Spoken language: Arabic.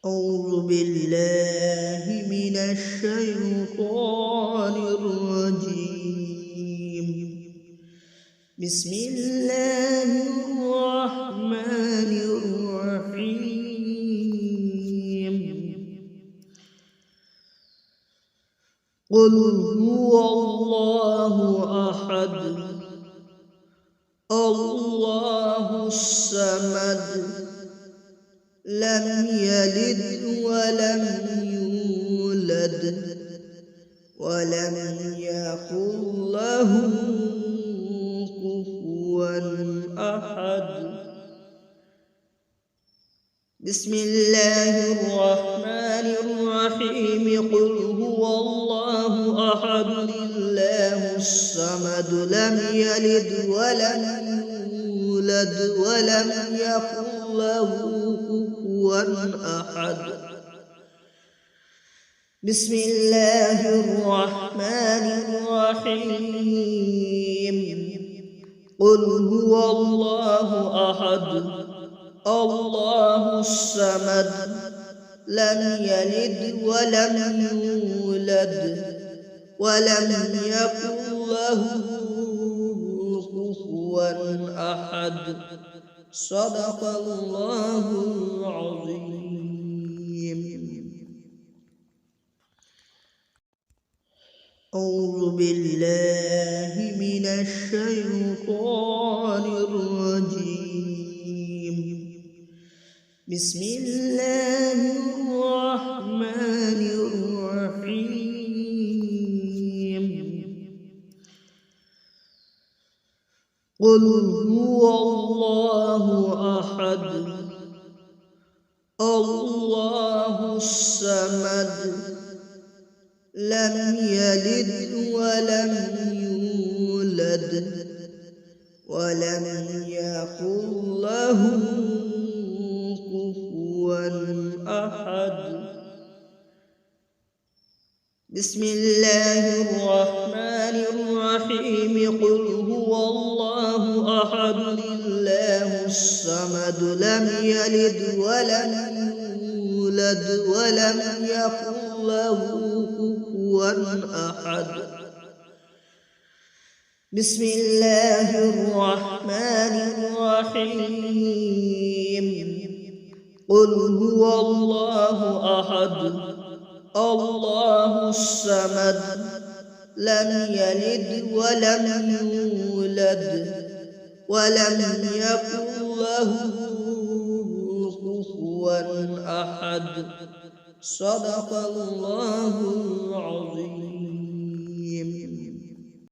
أعوذ بالله من الشيطان الرجيم. بسم الله الرحمن الرحيم. قل هو الله أحد الله الصمد لم يلد ولم يولد ولم يكن له كفوا أحد. بسم الله الرحمن الرحيم. قل هو الله أحد الله الصمد لم يلد ولم يولد ولم يكن له كفوا أحد. بسم الله الرحمن الرحيم. قل هو الله أحد الله الصمد لم يلد ولم يولد ولم يكن له كفوا أحد. صدق الله العظيم. أعوذ بالله من الشيطان الرجيم. بسم الله الرحمن الرحيم. قل هو الله أحد الله الصمد لم يلد ولم يولد ولم يكن له كفوا أحد. بسم الله الرحمن الرحيم. قل هو الله أحد الله الصمد لم يلد ولم يولد ولم يكن له كفوا أحد. بسم الله الرحمن الرحيم. قل هو الله أحد الله الصمد لم يلد ولم يولد ولم يكن له كفوا أحد. صدق الله